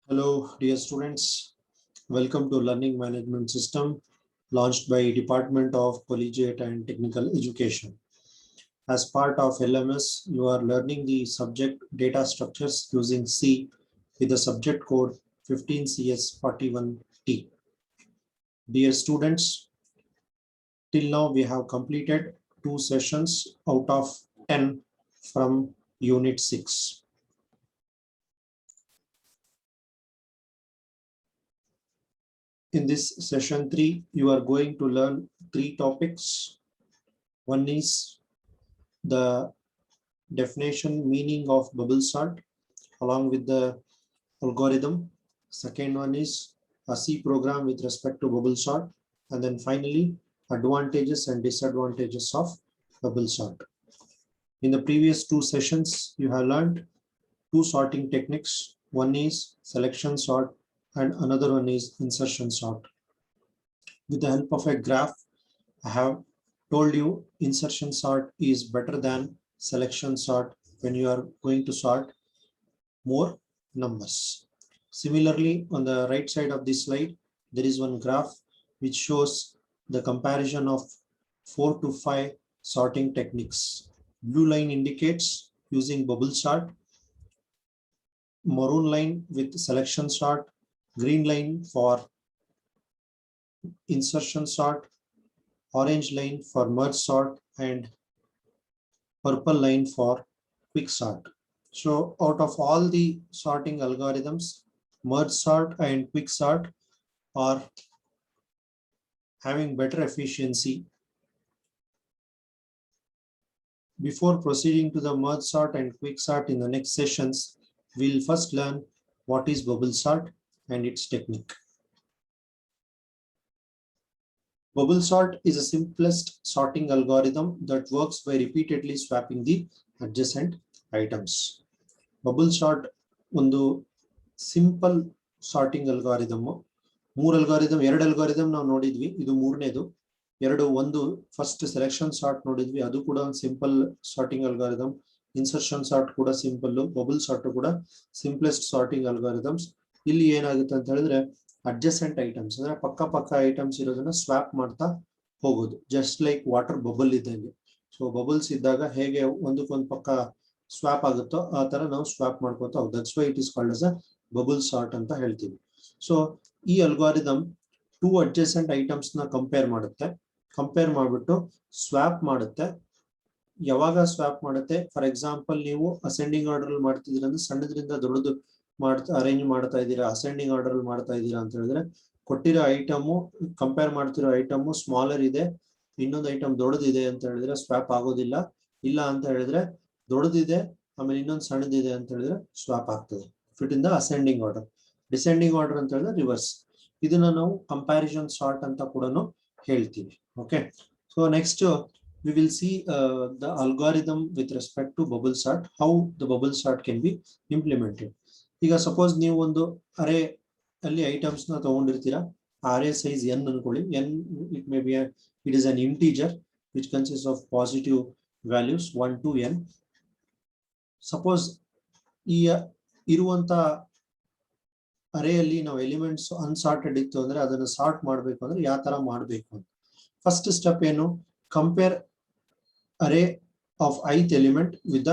Hello, dear students. Welcome to Learning Management System launched by Department of Collegiate and Technical Education. As part of LMS, you are learning the subject data structures using C with the subject code 15CS41T. Dear students, till now we have completed 2 sessions out of 10 from Unit 6. In this session 3, you are going to learn 3 topics. One is the definition meaning of bubble sort along with the algorithm. Second one is a C program with respect to bubble sort. And then finally, advantages and disadvantages of bubble sort. In the previous 2 sessions, you have learned 2 sorting techniques. One is selection sort and another one is insertion sort. With the help of a graph, I have told you insertion sort is better than selection sort when you are going to sort more numbers. Similarly, on the right side of this slide, there is one graph which shows the comparison of 4 to 5 sorting techniques. Blue line indicates using bubble sort, maroon line with selection sort, green line for insertion sort, orange line for merge sort, and purple line for quick sort. So out of all the sorting algorithms, merge sort and quick sort are having better efficiency. Before proceeding to the merge sort and quick sort in the next sessions, we'll first learn what is bubble sort and its technique. Bubble sort is the simplest sorting algorithm that works by repeatedly swapping the adjacent items. Bubble sort ಒಂದು simple sorting algorithm. 3 algorithm, 2 algorithm ನಾವು ನೋಡಿದ್ವಿ, ಇದು ಮೂರನೇದು. ಒಂದು first selection sort ನೋಡಿದ್ವಿ, ಅದು ಕೂಡ ಒಂದು simple sorting algorithm. Insertion sort ಕೂಡ ಸಿಂಪಲ್, ಬಬಲ್ ಸಾರ್ಟ್ ಕೂಡ ಸಿಂಪ್ಲೆಸ್ಟ್ ಸಾರ್ಟಿಂಗ್ ಅಲ್ಗಾರಿದಮ್ಸ್. ಇಲ್ಲಿ ಏನಾಗುತ್ತೆ ಅಂತ ಹೇಳಿದ್ರೆ ಅಡ್ಜಸೆಂಟ್ ಐಟಮ್ಸ್ ಅಂದ್ರೆ ಪಕ್ಕ ಐಟಮ್ಸ್ ಇರೋದನ್ನ ಸ್ವಾಪ್ ಮಾಡ್ತಾ ಹೋಗೋದು, ಜಸ್ಟ್ ಲೈಕ್ ವಾಟರ್ ಬಬಲ್ ಇದ್ದಂಗೆ. ಸೊ ಬಬಲ್ಸ್ ಇದ್ದಾಗ ಹೇಗೆ ಒಂದಕ್ಕೊಂದು ಪಕ್ಕ ಸ್ವಾಪ್ ಆಗುತ್ತೋ ಆ ತರ ನಾವು ಸ್ವಾಪ್ ಮಾಡ್ಕೋತಾ ಹೋಗೋದು. That's why it is called as a bubble sort ಅಂತ ಹೇಳ್ತೀವಿ. ಸೊ ಈ ಅಲ್ಗಾರಿದಮ್ 2 ಅಡ್ಜಸೆಂಟ್ ಐಟಮ್ಸ್ ನ ಕಂಪೇರ್ ಮಾಡ್ಬಿಟ್ಟು ಸ್ವಾಪ್ ಮಾಡುತ್ತೆ. ಯಾವಾಗ ಸ್ವಾಪ್ ಮಾಡುತ್ತೆ? ಫಾರ್ ಎಕ್ಸಾಂಪಲ್, ನೀವು ಅಸೆಂಡಿಂಗ್ ಆರ್ಡರ್ ಅಲ್ಲಿ ಮಾಡ್ತಿದ್ದೀರಾ ಅಂದ್ರೆ ಸಣ್ಣದ್ರಿಂದ ದೊಡ್ಡದು ಅರೇಂಜ್ ಮಾಡ್ತಾ ಇದ್ದೀರಾ, ಅಸೆಂಡಿಂಗ್ ಆರ್ಡರ್ ಅಲ್ಲಿ ಮಾಡ್ತಾ ಇದ್ದೀರಾ ಅಂತ ಹೇಳಿದ್ರೆ ಕೊಟ್ಟಿರೋ ಐಟಮು, ಕಂಪೇರ್ ಮಾಡ್ತಿರೋ ಐಟಮು ಸ್ಮಾಲರ್ ಇದೆ, ಇನ್ನೊಂದು ಐಟಮ್ ದೊಡ್ಡದಿದೆ ಅಂತ ಹೇಳಿದ್ರೆ ಸ್ವಾಪ್ ಆಗೋದಿಲ್ಲ. ಇಲ್ಲ ಅಂತ ಹೇಳಿದ್ರೆ ದೊಡ್ಡದಿದೆ ಆಮೇಲೆ ಇನ್ನೊಂದು ಸಣ್ಣದಿದೆ ಅಂತ ಹೇಳಿದ್ರೆ ಸ್ವಾಪ್ ಆಗ್ತದೆ. Fit in the ascending order. Descending order ಅಂತ ಹೇಳಿದ್ರೆ ರಿವರ್ಸ್. ಇದನ್ನ ನಾವು ಕಂಪ್ಯಾರಿಸನ್ ಸಾರ್ಟ್ ಅಂತ ಕೂಡ ಹೇಳ್ತೀವಿ. Okay, so next we will see the algorithm with respect to bubble sort, how the bubble sort can be implemented. ಈಗ suppose ನೀವು ಒಂದು ಅರೇ ಅಲ್ಲಿ ಐಟಮ್ಸ್ ನ ತಗೊಂಡಿರ್ತೀರಾ, ಅರೇ ಸೈಜ್ n ಅನ್ಕೊಳ್ಳಿ. n it is an integer which consists of positive values 1 to n. Suppose ಈ ಇರುವಂತ ಅರೇಯಲ್ಲಿ ನಾವು elements assorted ಇತ್ತು ಅಂದ್ರೆ ಅದನ್ನ ಸಾರ್ಟ್ ಮಾಡ್ಬೇಕು ಅಂದ್ರೆ ಯಾವ ತರ ಮಾಡ್ಬೇಕು ಅಂತ. ಫಸ್ಟ್ ಸ್ಟೆಪ್ ಏನು? Compare array of ith element with the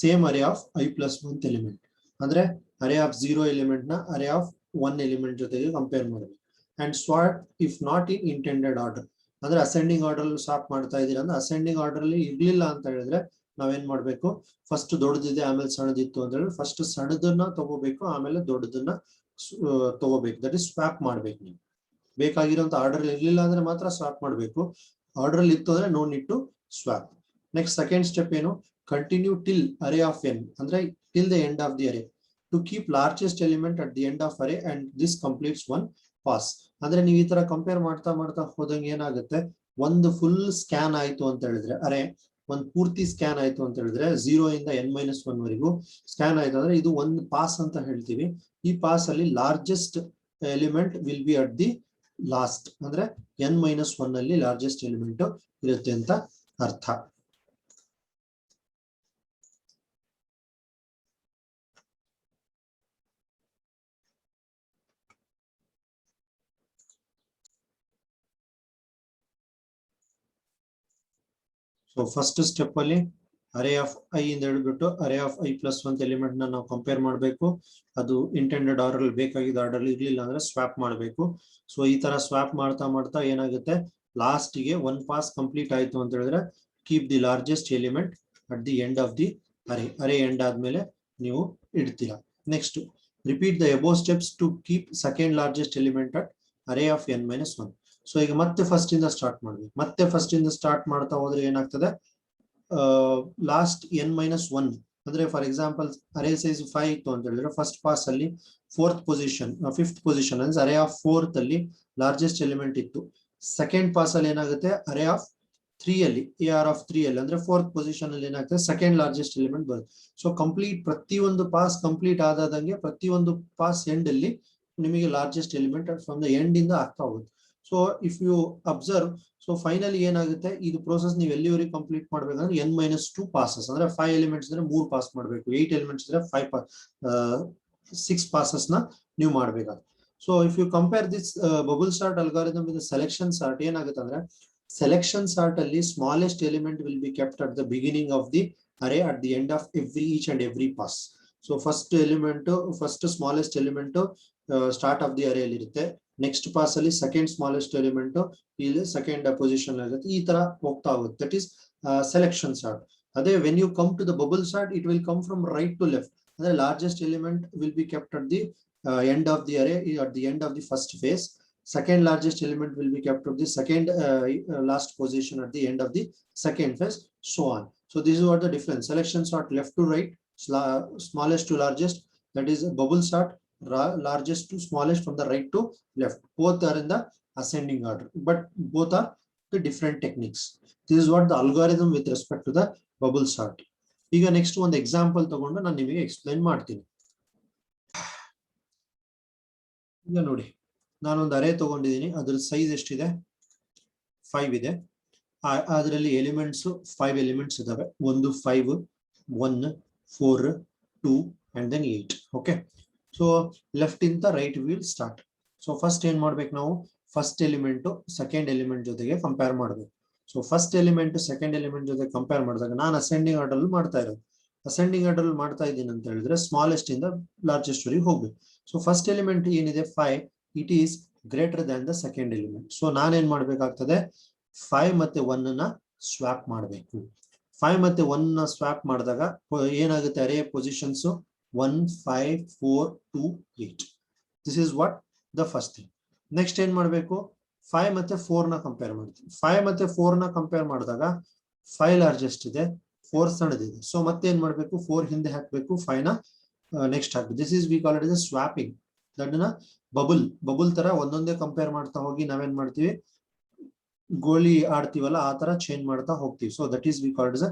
same array of i plus 1th element. ಅಂದ್ರೆ ಅರೇ ಆಫ್ 0 ಎಲಿಮೆಂಟ್ ನ ಅರೇ ಆಫ್ 1 ಎಲಿಮೆಂಟ್ ಜೊತೆಗೆ ಕಂಪೇರ್ ಮಾಡಬೇಕು. And sort if not in intended order, ಅಂದ್ರೆ ಅಸೆಂಡಿಂಗ್ ಆರ್ಡರ್ ಅಲ್ಲಿ ಸಾರ್ಟ್ ಮಾಡ್ತಾ ಇದೀರಾ ಅಂದ್ರೆ ಅಸೆಂಡಿಂಗ್ ಆರ್ಡರ್ ಅಲ್ಲಿ ಇರ್ಲಿಲ್ಲ ಅಂತ ಹೇಳಿದ್ರೆ ನಾವೇನ್ ಮಾಡ್ಬೇಕು? ಫಸ್ಟ್ ದೊಡ್ಡದಿದೆ ಆಮೇಲೆ ಸಣ್ಣದಿತ್ತು ಅಂತ ಹೇಳಿದ್ರೆ ಫಸ್ಟ್ ಸಣ್ಣದನ್ನ ತಗೋಬೇಕು, ಆಮೇಲೆ ದೊಡ್ಡದನ್ನ ತಗೋಬೇಕು. ದಟ್ ಇಸ್ ಸ್ವಾಪ್ ಮಾಡ್ಬೇಕು. ನೀವು ಬೇಕಾಗಿರೋಂತ ಆರ್ಡರ್ ಇರ್ಲಿಲ್ಲ ಅಂದ್ರೆ ಮಾತ್ರ ಸ್ವಾಪ್ ಮಾಡ್ಬೇಕು. ಆರ್ಡರ್ ಅಲ್ಲಿ ಇತ್ತು ಅಂದ್ರೆ no need to swap. Next second step ಏನು? Continue till array of n, ಅಂದ್ರೆ till the end of the array to keep largest element at the end of array and this completes one pass. ಅಂದ್ರೆ ನೀವು ಈ ತರ compare ಮಾಡ್ತಾ ಹೋದಂಗೆ ಏನಾಗುತ್ತೆ? ಒಂದು ಫುಲ್ ಸ್ಕ್ಯಾನ್ ಆಯ್ತು ಅಂತ ಹೇಳಿದ್ರೆ, ಅರೇ ಒಂದು ಪೂರ್ತಿ ಸ್ಕ್ಯಾನ್ ಆಯ್ತು ಅಂತ ಹೇಳಿದ್ರೆ 0 ಇಂದ n-1 ವರೆಗೂ ಸ್ಕ್ಯಾನ್ ಆಯ್ತು ಅಂದ್ರೆ ಇದು ಒಂದು ಪಾಸ್ ಅಂತ ಹೇಳ್ತೀವಿ. ಈ ಪಾಸ್ ಅಲ್ಲಿ largest element will be at the last, ಅಂದ್ರೆ n-1 ಅಲ್ಲಿ ಲಾರ್ಜೆಸ್ಟ್ ಎಲಿಮೆಂಟ್ ಇರುತ್ತೆ ಅಂತ ಅರ್ಥ. ಸೊ ಫಸ್ಟ್ ಸ್ಟೆಪ್ ಅಲ್ಲಿ ಅರೇ ಆಫ್ ಐ ಇಂದ ಹೇಳ್ಬಿಟ್ಟು ಅರೇ ಆಫ್ ಐ ಪ್ಲಸ್ ಒಂದ್ ಎಲಿಮೆಂಟ್ ನ ನಾವು ಕಂಪೇರ್ ಮಾಡಬೇಕು. ಅದು ಇಂಟೆಂಡೆಡ್ ಆರ್ಡರ್ ಅಲ್ಲಿ ಬೇಕಾಗಿದ್ದ ಆರ್ಡರ್ ಇರ್ಲಿಲ್ಲ ಅಂದ್ರೆ ಸ್ವಾಪ್ ಮಾಡಬೇಕು. ಸೊ ಈ ತರ ಸ್ವಾಪ್ ಮಾಡ್ತಾ ಮಾಡ್ತಾ ಏನಾಗುತ್ತೆ, ಲಾಸ್ಟ್ ಗೆ ಒನ್ ಪಾಸ್ ಕಂಪ್ಲೀಟ್ ಆಯ್ತು ಅಂತ ಹೇಳಿದ್ರೆ keep the largest element at the end of the array. Array end ಆದ್ಮೇಲೆ ನೀವು ಇಡ್ತೀರಾ. Next repeat the above steps to keep second largest element at array of n minus one. So ಈಗ ಮತ್ತೆ first ಇಂದ start ಮಾಡ್ಬೇಕು. ಮತ್ತೆ first ಇಂದ start ಮಾಡ್ತಾ ಹೋದ್ರೆ ಏನಾಗ್ತದೆ, ಲಾಸ್ಟ್ ಎನ್ ಮೈನಸ್ ಒನ್ ಅಂದ್ರೆ ಫಾರ್ ಎಕ್ಸಾಂಪಲ್ ಅರೇ ಸೈಜ್ 5 ಇತ್ತು ಅಂತ ಹೇಳಿದ್ರೆ ಫಸ್ಟ್ ಪಾಸ್ ಅಲ್ಲಿ ಫೋರ್ತ್ ಪೊಸಿಷನ್ ಫಿಫ್ತ್ ಪೊಸಿಷನ್ ಅಂದ್ರೆ ಅರೇ ಆಫ್ ಫೋರ್ತ್ ಅಲ್ಲಿ ಲಾರ್ಜೆಸ್ಟ್ ಎಲಿಮೆಂಟ್ ಇತ್ತು. ಸೆಕೆಂಡ್ ಪಾಸ್ ಅಲ್ಲಿ ಏನಾಗುತ್ತೆ, ಅರೇ ಆಫ್ 3 ಅಲ್ಲಿ AR ಆಫ್ 3 ಅಲ್ಲಿ ಅಂದ್ರೆ ಫೋರ್ತ್ ಪೊಸಿಷನ್ ಅಲ್ಲಿ ಏನಾಗ್ತದೆ, ಸೆಕೆಂಡ್ ಲಾರ್ಜೆಸ್ಟ್ ಎಲಿಮೆಂಟ್ ಬರುತ್ತೆ. ಸೊ ಕಂಪ್ಲೀಟ್ ಪ್ರತಿಯೊಂದು ಪಾಸ್ ಕಂಪ್ಲೀಟ್ ಆದಂಗೆ ಪ್ರತಿಯೊಂದು ಪಾಸ್ ಎಂಡ್ ಅಲ್ಲಿ ನಿಮಗೆ largest element from the end ಇಂದ ಆಗ್ತಾ ಹೋಗುತ್ತೆ. So if you observe, so finally ಏನಾಗುತ್ತೆ, ಇದು ಪ್ರೋಸೆಸ್ ನೀವು ಎಲ್ಲಿವರೆಗೆ ಕಂಪ್ಲೀಟ್ ಮಾಡ್ಬೇಕಂದ್ರೆ ಎನ್ ಮೈನಸ್ 2 ಪಾಸಸ್ ಅಂದ್ರೆ 5 ಎಲಿಮೆಂಟ್ಸ್ ಅಂದ್ರೆ 3 ಪಾಸ್ ಮಾಡಬೇಕು, 8 ಎಲಿಮೆಂಟ್ಸ್ ಅಂದ್ರೆ 6 ಪಾಸಸ್ ನ ನೀವು ಮಾಡ್ಬೇಕಾಗುತ್ತೆ. So if you compare this bubble sort algorithm with selection sort, ಏನಾಗುತ್ತೆ ಅಂದ್ರೆ ಸೆಲೆಕ್ಷನ್ ಸಾರ್ಟ್ ಅಲ್ಲಿ smallest element will be kept at the beginning of the array at the end of each and every pass. So first element first smallest element start of the array ಅಲ್ಲಿ ಇರುತ್ತೆ. Next pass ಅಲ್ಲಿ second smallest element ಇಲ್ಲಿ second position ಆಗುತ್ತೆ. ಈ ತರ ಹೋಗ್ತಾ ಹೋಗುತ್ತೆ. That is selection sort. ಅದೇ when you come to the bubble sort, it will come from right to left. ಅಂದ್ರೆ largest element will be kept at the end of the array at the end of the first phase. Second largest element will be kept at the second last position at the end of the second phase, so on. So this is what the difference. Selection sort left to right, smallest to largest, that is bubble sort largest to smallest from the right to left. Both are in the ascending order, but both are the different techniques. This is what the algorithm with respect to the bubble sort. ಈಗ next ಒಂದು example ತಗೊಂಡು ನಾನು ನಿಮಗೆ explain ಮಾಡ್ತೀನಿ. ಈಗ ನೋಡಿ, ನಾನೊಂದು ಅರೇ ತಗೊಂಡಿದ್ದೀನಿ. ಅದ್ರ ಸೈಜ್ ಎಷ್ಟಿದೆ, 5 ಇದೆ. ಅದರಲ್ಲಿ ಎಲಿಮೆಂಟ್ಸ್ 5 ಎಲಿಮೆಂಟ್ಸ್ ಇದಾವೆ. 1 5 1 4 2 and then 8. Okay, so left ಇಂದ right will start. So first ಏನ್ ಮಾಡ್ಬೇಕು, ನಾವು ಫಸ್ಟ್ ಎಲಿಮೆಂಟ್ ಸೆಕೆಂಡ್ ಎಲಿಮೆಂಟ್ ಜೊತೆಗೆ ಕಂಪೇರ್ ಮಾಡಬೇಕು. So first element second element ಜೊತೆ ಕಂಪೇರ್ ಮಾಡಿದಾಗ ನಾನು ಅಸೆಂಡಿಂಗ್ ಆರ್ಡರ್ ಅಲ್ಲಿ ಮಾಡ್ತಾ ಇರೋದು. ಅಸೆಂಡಿಂಗ್ ಆರ್ಡರ್ ಅಲ್ಲಿ ಮಾಡ್ತಾ ಇದ್ದೀನಿ ಅಂತ ಹೇಳಿದ್ರೆ ಸ್ಮಾಲೆಸ್ಟ್ ಇಂದ ಲಾರ್ಜೆಸ್ಟ್ ವರೆಗೆ ಹೋಗ್ಬೇಕು. ಸೊ ಫಸ್ಟ್ ಎಲಿಮೆಂಟ್ ಏನಿದೆ 5, it is greater than the second element. So ನಾನೇನ್ ಮಾಡ್ಬೇಕಾಗ್ತದೆ, 5 ಮತ್ತೆ 1 ನ ಸ್ವಾಪ್ ಮಾಡಬೇಕು. 5 ಮತ್ತೆ 1 ನ ಸ್ವಾಪ್ ಮಾಡಿದಾಗ ಏನಾಗುತ್ತೆ, array positions 1 5 4 2 8. This is what the first thing. Next ಏನ್ ಮಾಡ್ಬೇಕು, 5 ಮತ್ತೆ 4 ನ ಕಂಪೇರ್ ಮಾಡ್ತೀವಿ. 5 ಮತ್ತೆ 4 ನ ಕಂಪೇರ್ ಮಾಡಿದಾಗ 5 ಲಾರ್ಜೆಸ್ಟ್ ಇದೆ, 4 ಸಣ್ಣದಿದೆ. ಸೊ ಮತ್ತೆ ಏನ್ ಮಾಡ್ಬೇಕು, 4 ಹಿಂದೆ ಹಾಕ್ಬೇಕು, 5 ನ ನೆಕ್ಸ್ಟ್ ಹಾಕ್ಬೇಕು. This is we call it is swapping. ದಟ್ನ ಬಬಲ್ ತರ ಒಂದೊಂದೇ ಕಂಪೇರ್ ಮಾಡ್ತಾ ಹೋಗಿ ನಾವೇನ್ ಮಾಡ್ತೀವಿ, ಗೋಲಿ ಆಡ್ತೀವಲ್ಲ ಆ ತರ ಚೇಂಜ್ ಮಾಡ್ತಾ ಹೋಗ್ತೀವಿ. So that is V call it is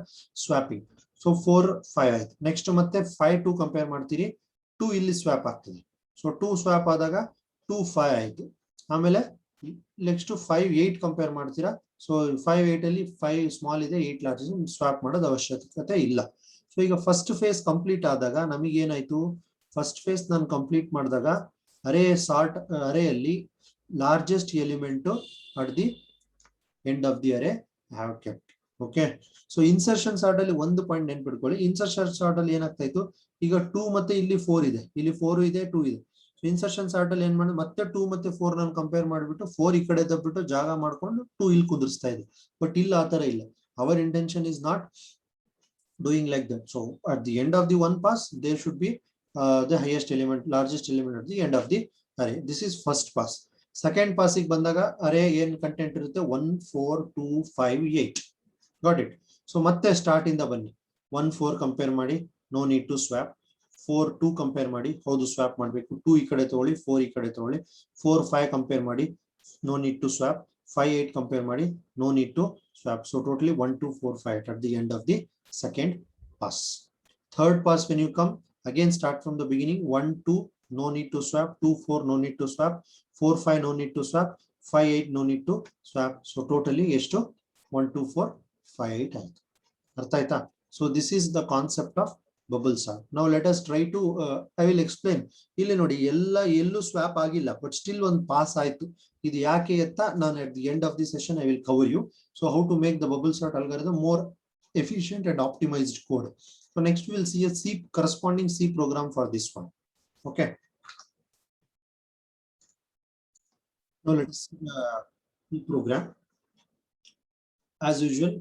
swapping. So 4 5 ಆಯ್ತು. ನೆಕ್ಸ್ಟ್ ಮತ್ತೆ 5 2 ಕಂಪೇರ್ ಮಾಡ್ತೀರಿ, 2 ಇಲ್ಲಿ ಸ್ವಾಪ್ ಆಗ್ತದೆ. ಸೊ 2 ಸ್ವಾಪ್ ಆದಾಗ 2 5 ಆಯ್ತು. ಆಮೇಲೆ ನೆಕ್ಸ್ಟ್ 5 8 ಕಂಪೇರ್ ಮಾಡ್ತೀರಾ. ಸೊ 5 8 ಅಲ್ಲಿ 5 ಸ್ಮಾಲ್ ಇದೆ, 8 ಲಾರ್ಜ್ ಇದೆ, ಸ್ವಾಪ್ ಮಾಡೋದು ಅವಶ್ಯಕತೆ ಇಲ್ಲ. ಸೊ ಈಗ ಫಸ್ಟ್ ಫೇಸ್ ಕಂಪ್ಲೀಟ್ ಆದಾಗ ನಮಗೆ ಏನಾಯ್ತು, ಫಸ್ಟ್ ಫೇಸ್ ನಾನು ಕಂಪ್ಲೀಟ್ ಮಾಡಿದಾಗ ಅರೇಯಲ್ಲಿ largest element at the end of the array have kept. Okay, so insertion sort ಅಲ್ಲಿ ಒಂದು ಪಾಯಿಂಟ್ ನೆನ್ಪಿಟ್ಕೊಳ್ಳಿ. ಇನ್ಸರ್ಷನ್ ಸಾರ್ಟ್ ಅಲ್ಲಿ ಏನಾಗ್ತಾ ಇತ್ತು, ಈಗ 2 ಮತ್ತೆ ಇಲ್ಲಿ 4 ಇದೆ, ಇಲ್ಲಿ 4 ಇದೆ 2 ಇದೆ. ಸೊ ಇನ್ಸರ್ಷನ್ ಸಾರ್ಟ್ ಅಲ್ಲಿ ಏನ್ ಮಾಡಿ ಮತ್ತೆ 2 ಮತ್ತೆ 4 ನಾನು ಕಂಪೇರ್ ಮಾಡಿಬಿಟ್ಟು 4 ಈ ಕಡೆ ತಬ್ಬಿಟ್ಟು ಜಾಗ ಮಾಡ್ಕೊಂಡು 2 ಇಲ್ಲಿ ಕುಂದಿರ್ಸ್ತಾ ಇದೆ. ಬಟ್ ಇಲ್ಲ, ಆತರ ಇಲ್ಲ. Our intention is not doing like that. So at the end of the one pass, there should be the highest element, largest element at the end of the array. This is first pass. Second pass ಗೆ ಬಂದಾಗ array ಏನ್ content ಇರುತ್ತೆ, 1 4 2 5 8. Got it. So ಮತ್ತೆ start ಇಂದ ಬನ್ನಿ. 1 4 compare ಮಾಡಿ, no need to swap. 4 2 compare ಮಾಡಿ, ಹೌದು ಸ್ವಾಪ್ ಮಾಡಬೇಕು. 2 ಈ ಕಡೆ ತಗೊಳ್ಳಿ, 4 ಈ ಕಡೆ ತಗೊಳ್ಳಿ. 4 5 ಕಂಪೇರ್ ಮಾಡಿ, no need to swap. 5 8 compare ಮಾಡಿ, no need to swap. So totally 1 2 4 5 at the end of the second pass. Third pass, when you come again, start from the beginning. 1 2 no need to swap, 2 4 no need to swap, 4 5 no need to swap, 5 8 no need to swap. So totally ಎಷ್ಟು 1 2 4 5 8 ಆಯ್ತು. ಅರ್ಥ ಆಯ್ತಾ? So this is the concept of bubble sort. Now let us try to I will explain. ಇಲ್ಲಿ ನೋಡಿ ಎಲ್ಲೂ swap ಆಗಿಲ್ಲ, but still ಒಂದು pass ಆಯ್ತು. ಇದು ಯಾಕೆ ಅಂತ ನಾನು at the end of the session I will cover you. So how to make the bubble sort algorithm more efficient and optimized code. So next we will see a corresponding C program for this one. Okay. Now let's see the C program. As usual,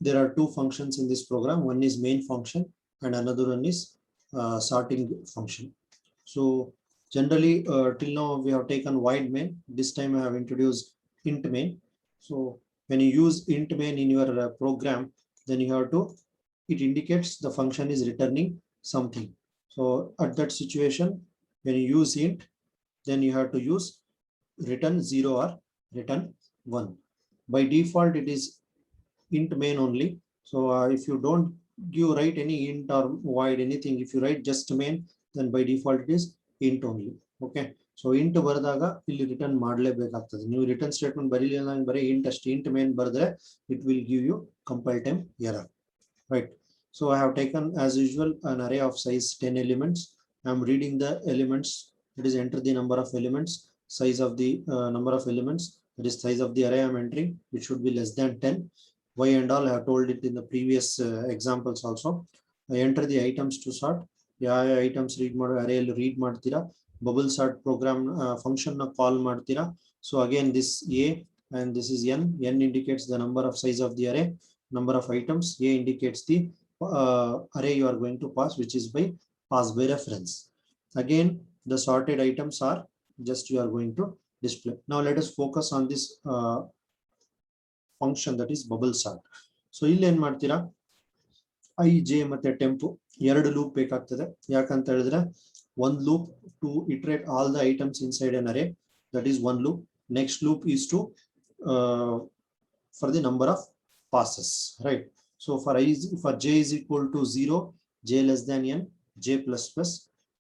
there are two functions in this program. One is main function and another one is sorting function. So generally till now we have taken void main. This time I have introduced int main. So when you use int main in your program, then you have to, it indicates the function is returning something. So at that situation, when you use int, then you have to use return 0 or return 1. By default it is int main only. So if you don't write any int or void anything, if you write just main, then by default it is int only. Okay. So int baradaga illi return ಮಾಡಲೇಬೇಕಾಗ್ತದೆ. ನೀವು return statement ಬರಿಲಿಲ್ಲ ಅಂದ್ರೆ ಬರೀ int ಅಷ್ಟೇ int main ಬರೆದ್ರೆ it will give you compile time error. Right. So I have taken as usual an array of size 10 elements. I am reading the elements. It is enter the number of elements, size of the number of elements, that is size of the array I am entering. It should be less than 10. Why and all I have told it in the previous examples also. I enter the items to sort. Yeah, items read array read ಮಾಡ್ತೀರಾ, bubble sort program function na call ಮಾಡ್ತೀರಾ. So again this A and this is N. N indicates the number of size of the array, number of items. A indicates the array you are going to pass, which is by pass by reference. Again the sorted items are just you are going to display. Now let us focus on this function, that is bubble sort. So ಇಲ್ಲಿ ಏನು ಮಾಡ್ತೀರಾ, I j ಮತ್ತೆ temp ಎರಡು loop ಬೇಕಾಗ್ತದೆ. ಯಾಕಂತ ಹೇಳಿದ್ರೆ one loop to iterate all the items inside an array, that is one loop. Next loop is to for the number of passes, right? So for j is equal to 0, j less than n, j plus plus.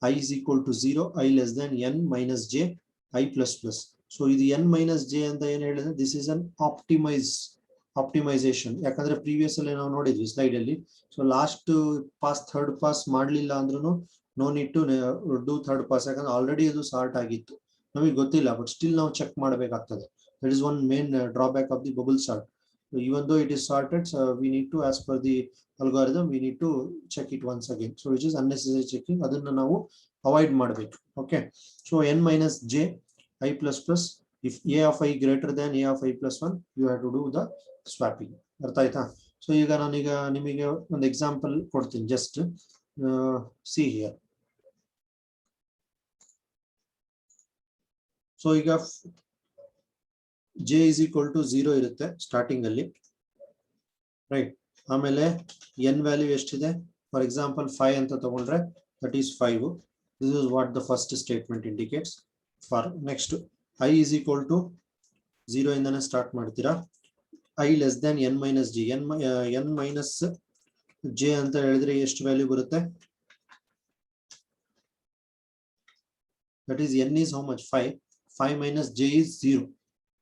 I is equal to 0, I less than n minus j, I plus plus. So ಇದು n minus j ಅಂತ ಏನು ಹೇಳಿದ್ರೆ this is an optimization. ಯಾಕಂದ್ರೆ previous ಅಲ್ಲಿ ನಾವು ನೋಡಿದ್ವಿ slide ಅಲ್ಲಿ. So last pass third pass ಮಾಡ್ಲಿಲ್ಲ ಅಂದ್ರೂ no need to do third pass, ಯಾಕಂದ್ರೆ ಆಲ್ರೆಡಿ ಅದು ಸಾರ್ಟ್ ಆಗಿತ್ತು, ನಮಗೆ ಗೊತ್ತಿಲ್ಲ, ಬಟ್ ಸ್ಟಿಲ್ ನಾವು ಚೆಕ್ ಮಾಡಬೇಕಾಗ್ತದೆ. That is one main drawback of the bubble sort. Even though it is sorted, so we need to, as per the algorithm, we need to check it once again. So which is unnecessary checking, adanna navu avoid ಮಾಡಬೇಕು. Okay. So n minus j I plus plus, if a of I greater than a of I plus 1, you have to do the swapping. ಅರ್ಥ ಆಯ್ತಾ? So ಈಗ ನಾನೀಗ ನಿಮಗೆ ಒಂದು example ಕೊಡ್ತೀನಿ, just see here. So ಈಗ j is equal to 0 ಇರುತ್ತೆ starting ಅಲ್ಲಿ, ರೈಟ್. ಆಮೇಲೆ n ವ್ಯಾಲ್ಯೂ ಎಷ್ಟಿದೆ, ಫಾರ್ ಎಕ್ಸಾಂಪಲ್ 5 ಅಂತ ತಗೊಂಡ್ರೆ that is 5. This is what the first statement indicates. For next I is equal to 0 ಇಂದನೇ start ಮಾಡ್ತೀರಾ. I less than n minus j, n minus j ಅಂತ ಹೇಳಿದ್ರೆ ಎಷ್ಟು value ಬರುತ್ತೆ, that is n is how much, 5. 5 minus j is 0.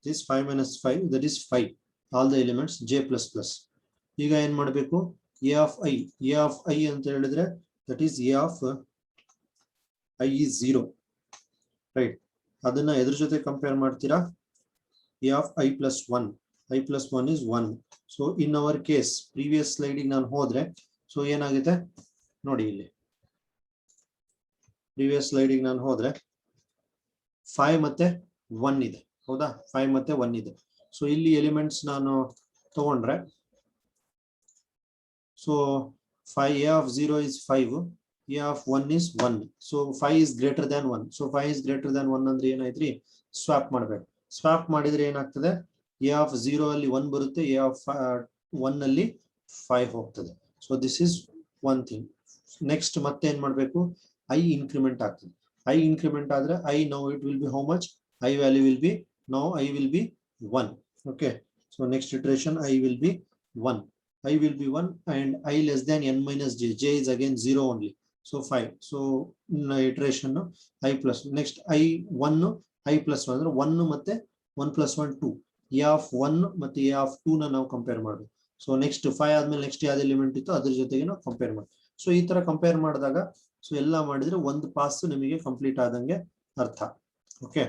This 5 minus 5, that is 5. All the elements j plus plus. ಈಗ ಏನ್ ಮಾಡಬೇಕು, a of I ಅಂತ ಹೇಳಿದ್ರೆ that is a of I is 0, right. ಅದನ್ನ ಎದ್ರ ಜೊತೆ ಕಂಪೇರ್ ಮಾಡ್ತೀರಾ, a of I plus 1. I plus 1 is 1. So in our case, previous slide ನಾನು ಹೋದ್ರೆ, so ಏನಾಗುತ್ತೆ ನೋಡಿ, ಇಲ್ಲಿ previous slide ನಾನು ಹೋದ್ರೆ 5 ಮತ್ತೆ 1 ಇದೆ, ಹೌದಾ? 5 ಮತ್ತೆ 1 ಇದೆ. ಸೊ ಇಲ್ಲಿ ಎಲಿಮೆಂಟ್ಸ್ ನಾನು ತಗೊಂಡ್ರೆ, so 5 a of 0 is 5, a of 1 is 1. So 5 is greater than 1. So 5 is greater than 1 ಅಂದ್ರೆ ಏನಾಯ್ತ್ರಿ, ಸ್ವಾಪ್ ಮಾಡ್ಬೇಕು. ಸ್ವಾಪ್ ಮಾಡಿದ್ರೆ ಏನಾಗ್ತದೆ, a of 0 ಅಲ್ಲಿ 1 ಬರುತ್ತೆ, a of 1 ಅಲ್ಲಿ 5 ಹೋಗ್ತದೆ. So this is one thing. Next ಮತ್ತೆ ಏನ್ ಮಾಡ್ಬೇಕು, I increment ಆಗ್ತದೆ. I increment ಆದ್ರೆ I now it will be how much, I value will be, now I will be 1. Okay. So next iteration I will be 1. I will be 1 and I less than n minus j. J is again 0 only. So 5. So iteration I plus, next I 1 I plus 1 ಅಂದ್ರೆ 1 ಮತ್ತೆ 1 plus 1 2. A of 1 ಮತ್ತೆ a of 2 ನ ನಾವು compare ಮಾಡಬೇಕು. So next 5 ಆದ್ಮೇಲೆ next ಯಾವ್ದು element ಇತ್ತು ಅದ್ರ ಜೊತೆಗೆ ನಾವು ಕಂಪೇರ್ ಮಾಡಿ. ಸೊ ಈ ತರ ಕಂಪೇರ್ ಮಾಡಿದಾಗ ಸೊ ಎಲ್ಲ ಮಾಡಿದ್ರೆ ಒಂದು ಪಾಸ್ ನಿಮಗೆ ಕಂಪ್ಲೀಟ್ ಆದಂಗೆ ಅರ್ಥ. ಓಕೆ,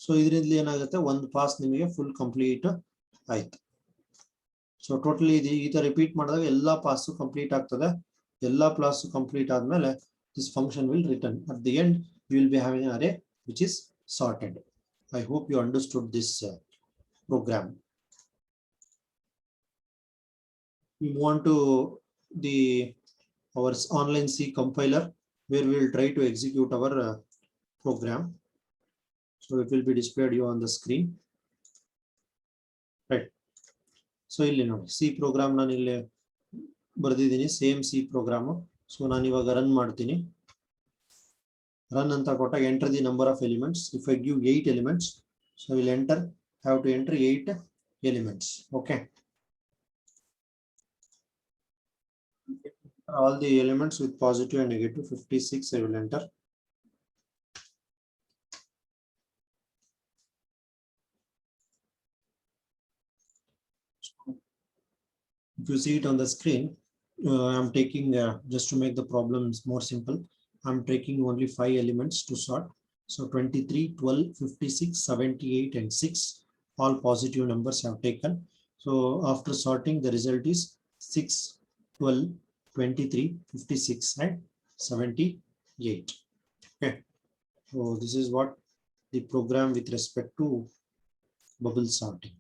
ಸೊ ಇದರಿಂದ ಏನಾಗುತ್ತೆ, ಒಂದು ಪಾಸ್ ನಿಮಗೆ ಫುಲ್ ಕಂಪ್ಲೀಟ್ ಆಯ್ತು. ಸೊ ಟೋಟಲಿ ಈ ತರ ರಿಪೀಟ್ ಮಾಡಿದಾಗ ಎಲ್ಲಾ ಪಾಸ್ ಕಂಪ್ಲೀಟ್ ಆಗ್ತದೆ. ಎಲ್ಲಾ ಪಾಸ್ ಕಂಪ್ಲೀಟ್ ಆದ್ಮೇಲೆ this function will return. At the end, you will be having an array which is sorted. I hope you understood this program. We move on to our online C compiler, where we will try to execute our program. So it will be displayed you on the screen. Right. So ಇಲ್ಲಿ ನೋಡಿ, C program ನಾನು ಇಲ್ಲಿ ಬರೆದಿದ್ದೀನಿ, same C program. So ನಾನು ಇವಾಗ run ಮಾಡ್ತೀನಿ. Run ಅಂತ ಕೊಟ್ಟಾಗ enter the number of elements. If I give 8 elements, so will have to enter 8 elements. Okay, all the elements with positive and negative. 56 I will enter. If you see it on the screen, I'm taking just to make the problems more simple, I'm taking only 5 elements to sort. So 23, 12, 56, 78 and 6, all positive numbers have taken. So after sorting, the result is 6, 12, 23, 56 and 78. Okay, so this is what the program with respect to bubble sorting.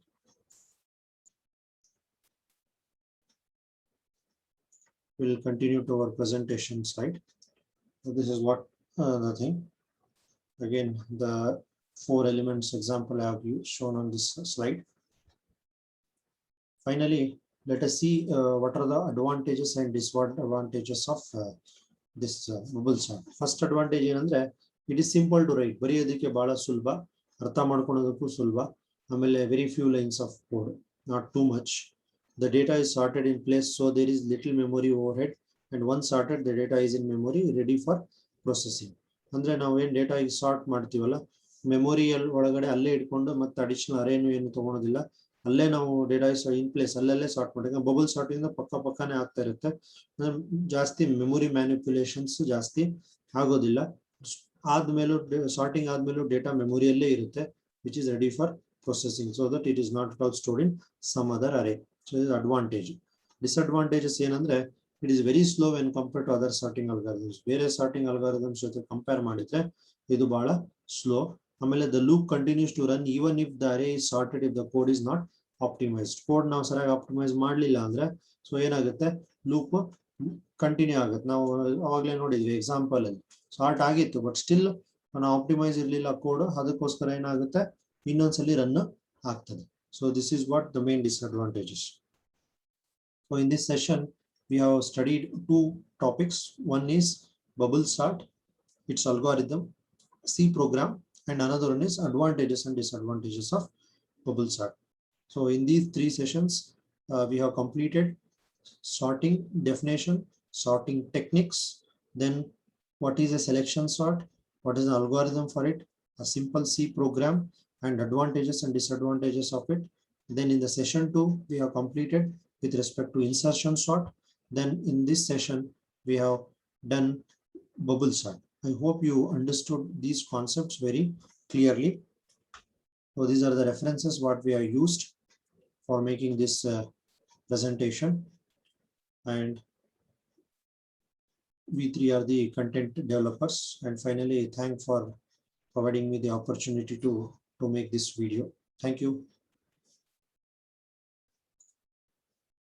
We'll continue to our presentation slide. So this is what the thing. Again, the 4 elements example I have shown on this slide. Finally, let us see what are the advantages and disadvantages of this bubble sort. First advantage ಏನಂದ್ರೆ, it is simple to write. ಬರೆಯೋದಕ್ಕೆ ಬಹಳ ಸುಲಭ, ಅರ್ಥ ಮಾಡ್ಕೊಳ್ಳೋದಕ್ಕೂ ಸುಲಭ. ಆಮೇಲೆ very few lines of code, not too much. The data is sorted in place, so there is little memory overhead, and once sorted, the data is in memory ready for processing. ಅಂದ್ರೆ ನಾವು ಏನು data ಈಗ sort ಮಾಡ್ತೀವಲ್ಲ, memory ಒಳಗಡೆ ಅಲ್ಲೇ ಇಟ್ಕೊಂಡು ಮತ್ತೆ additional ಅರೇನು ಏನು ತಗೊಳೋದಿಲ್ಲ, ಅಲ್ಲೇ ನಾವು ಡೇಟಾ ಇನ್ ಪ್ಲೇಸ್ ಅಲ್ಲೇ ಸಾರ್ಟ್ ಮಾಡಿ. ಬಬಲ್ ಸಾರ್ಟಿಂಗ್ ಪಕ್ಕನೇ ಆಗ್ತಾ ಇರುತ್ತೆ, ಜಾಸ್ತಿ ಮೆಮೊರಿ ಮ್ಯಾನಿಪ್ಯುಲೇಷನ್ಸ್ ಜಾಸ್ತಿ ಆಗೋದಿಲ್ಲ. ಆದ್ಮೇಲೂ ಸಾರ್ಟಿಂಗ್ ಆದ್ಮೇಲೂ ಡೇಟಾ ಮೆಮೊರಿಯಲ್ಲೇ ಇರುತ್ತೆ, which is ready for processing, so that it is not at all stored in some other array. So this is advantage. Disadvantages ಏನಂದ್ರೆ, it is very slow when compared to other sorting algorithms. ಬೇರೆ sorting algorithms ಜೊತೆ compare ಮಾಡಿದ್ರೆ ಇದು ಬಹಳ slow. ಆಮೇಲೆ the loop continues to run even if the array is sorted if the code is not optimized. Code ನಾವು ಸರಿಯಾಗಿ optimise ಮಾಡಲಿಲ್ಲ ಅಂದ್ರೆ ಸೊ ಏನಾಗುತ್ತೆ, ಲೂಪ್ ಕಂಟಿನ್ಯೂ ಆಗುತ್ತೆ. ನಾವು ಅವಾಗಲೇ ನೋಡಿದ್ವಿ ಎಕ್ಸಾಂಪಲ್ ಅಲ್ಲಿ ಸಾರ್ಟ್ ಆಗಿತ್ತು, ಬಟ್ ಸ್ಟಿಲ್ ನಾವು ಆಪ್ಟಿಮೈಸ್ ಇರಲಿಲ್ಲ ಕೋಡ್, ಅದಕ್ಕೋಸ್ಕರ ಏನಾಗುತ್ತೆ, ಇನ್ನೊಂದ್ಸಲಿ ರನ್ ಆಗ್ತದೆ. So this is what the main disadvantages. So in this session we have studied 2 topics. One is bubble sort, its algorithm, C program, and another one is advantages and disadvantages of bubble sort. So in these 3 sessions we have completed sorting definition, sorting techniques, then what is a selection sort, what is the algorithm for it, a simple C program, and advantages and disadvantages of it. Then in the session 2 we have completed with respect to insertion sort. Then in this session we have done bubble sort. I hope you understood these concepts very clearly. So these are the references what we have used for making this presentation, and we 3 are the content developers. And finally, thank for providing me the opportunity to make this video. Thank you.